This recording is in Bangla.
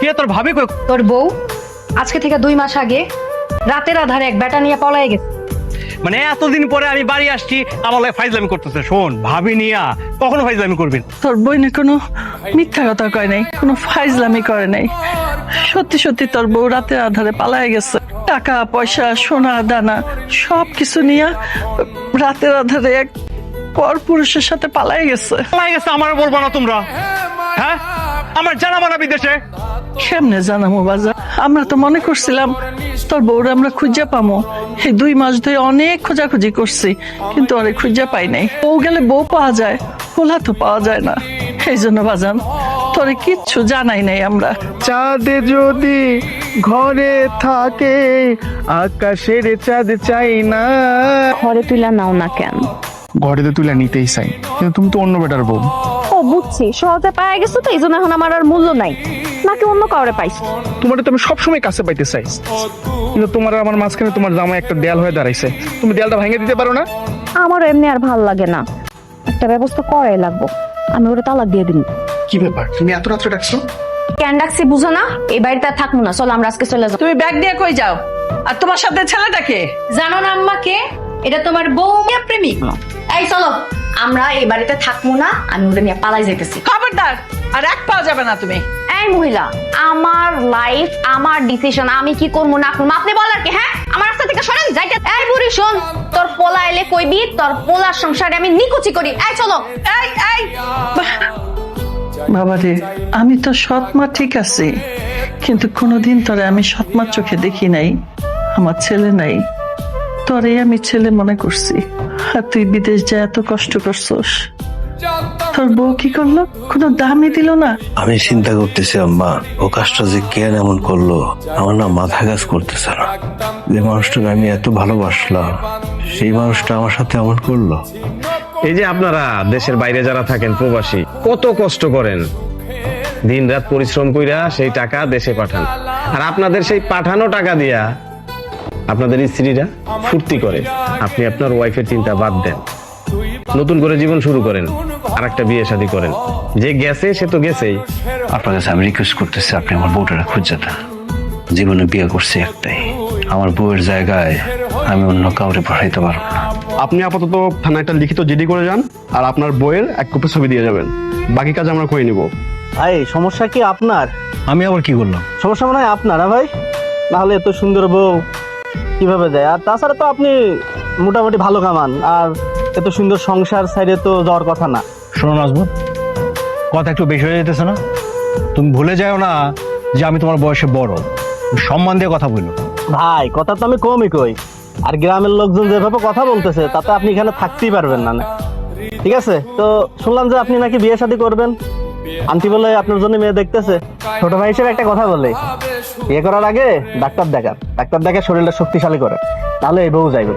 মিয়া তোর ভাবি কই? তোর বউ আজকে থেকে 2 মাস আগে রাতের আধারে এক বেটা নিয়ে পলায়ে গেছে। মানে এতদিন পরে আমি বাড়ি আসছি, আমার লাগে ফাইজলামি করতেছে। শোন, ভাবি নিয়া কখনো ফাইজলামি করবেন? তোর বইনে কোনো মিথ্যা কথা কয় নাই, কোনো ফাইজলামি করে নাই। সত্যি সত্যি তোর বউ রাতের আধারে পালায় গেছে। টাকা পয়সা সোনা দানা সবকিছু নিয়ে রাতের আধারে এক পর পুরুষের সাথে পালায় গেছে। পালাই গেছে আমার বলবো না তোমরা? হ্যাঁ, আমার জানা মানা বিদেশে। কেমনে জানামো বাজার? আমরা তো মনে করছিলাম তোর বউরে আমরা খুঁজে পামো। এই 2 মাস ধরে অনেক খোঁজাখুঁজি করছি, কিন্তু আরে খুঁজে পাই নাই। বউ গেলে বউ পাওয়া যায়, পোলা তো পাওয়া যায় না। এই জন্য বাজান তোরে কিচ্ছু জানাই নাই আমরা। চাঁদে যদি ঘরে থাকে আকাশের চাঁদ চাই না। ঘরে তুইলা নাও না কেন? ঘরে তো তুলে নিতেই চাই, কিন্তু তুমি তো অন্য বেটার বউ। ও বুঝছি, সহজে পায়ে গেছো তো এই জন্য এখন আমার আর মূল্য নাই, নাকি অন্য কাউরে পাইছো? তোমার তো আমি সবসময় কাছে পাইতে চাই, কিন্তু তোমার আর আমার মাঝখানে তোমার জামাই একটা দেয়াল হয়ে দাঁড়াইছে। তুমি দেয়ালটা ভেঙে দিতে পারো না? আমারও এমনি আর ভাল লাগে না, একটা ব্যবস্থা করাই লাগবো। আমি ওরে তালাক দিয়ে দিন। কি ব্যাপার, তুমি এত রাত্রে ডাকছো? কেন ডাকছি বুঝো না? এই বাড়িতে আর থাকবো না, চলো আমরা আজকে চলে যাবো। তুমি ব্যাগ দিয়ে কই যাও? আর তোমার সাথে ছেলেটাকে জানো না আম্মা কে? এটা তোমার বউ মিয়া প্রেমিক। এই চলো, আমরা এই বাড়িতে থাকবো না, আমি ওরে নিয়ে পালাই যাইতেছি। খবরদার, আর এক পাওয়া যাবে না তুমি। এই মহিলা, আমার লাইফ আমার ডিসিশন, আমি কি করবো না করবো আপনি বলার কি? হ্যাঁ, আমার রাস্তা থেকে সরেন যাইতে। এই বুড়ি শোন, তোর পোলা এলে কইবি তোর পোলার সংসারে আমি নিকুচি করি। এই চলো। এই বাবা রে, আমি তো সৎমা ঠিক আছে, কিন্তু কোনোদিন তোরে আমি সৎমার চোখে দেখি নাই। আমার ছেলে নাই, তোরে আমি ছেলে মনে করছি। আর তুই বিদেশ যা এত কষ্ট করছস, তোর বউ কি করলো? কোনো দামই দিল না। আমি চিন্তা করতেছি আম্মা, ও কাজটা যে কেন এমন করলো আমার না মাথা কাজ করতেছে না। যে মানুষটাকে আমি এত ভালোবাসলাম, সেই মানুষটা আমার সাথে এমন করলো। এই যে আপনারা দেশের বাইরে যারা থাকেন, প্রবাসী, কত কষ্ট করেন, দিন রাত পরিশ্রম কইরা সেই টাকা দেশে পাঠান, আর আপনাদের সেই পাঠানো টাকা দিয়া আপনাদের স্ত্রীরা ফুর্তি করে। আপনি আপনার ওয়াইফের চিন্তা বাদ দেন, নতুন করে জীবন শুরু করেন, আর একটা বিয়ে শাদী করেন। যে গেছে সে তো গেছেই। আপনার কাছে আমি রিকোয়েস্ট করতেছি, আপনি আমার বউটারা খুঁজে দেন। জীবনে বিয়ে করছি একটাই, আমার বউয়ের জায়গায় আমি অন্য কাউরে পাঠাইতে পারবো না। আপনি আপাতত থানায় একটা লিখিত জিডি করে যান, আর আপনার বইয়ের এক কপি ছবি দিয়ে যাবেন। বাকি কাজ আমরা করে নিব। ভাই সমস্যা কি আপনার? আমি আবার কি করলাম? সমস্যা মনে হয় আপনার। ভাই নাহলে এত সুন্দর বউ কিভাবে দেয়? আর তাছাড়া তো আপনি মোটামুটি ভালো কামান, আর এত সুন্দর সংসার সাইডে তো যাওয়ার কথা না। শোনো নাজমুল, কথা একটু বেশি হয়ে যেতেছে না? তুমি ভুলে যাও না যে আমি তোমার বয়সে বড়, সম্মান দিয়ে কথা বলো। ভাই কথা তো আমি কমই কই, আর গ্রামের লোকজন যেভাবে কথা বলতেছে তাতে আপনি এখানে থাকতেই পারবেন না। ঠিক আছে, তো শুনলাম যে আপনি নাকি বিয়ে শাদী করবেন। আন্টি বলে আপনার জন্য মেয়ে দেখতেছে। ছোট ভাই হিসেবে একটা কথা বলে, বিয়ে করার আগে ডাক্তার দেখান, ডাক্তার দেখে শরীরটা শক্তিশালী করে, তাহলে এই বউ যাইবে।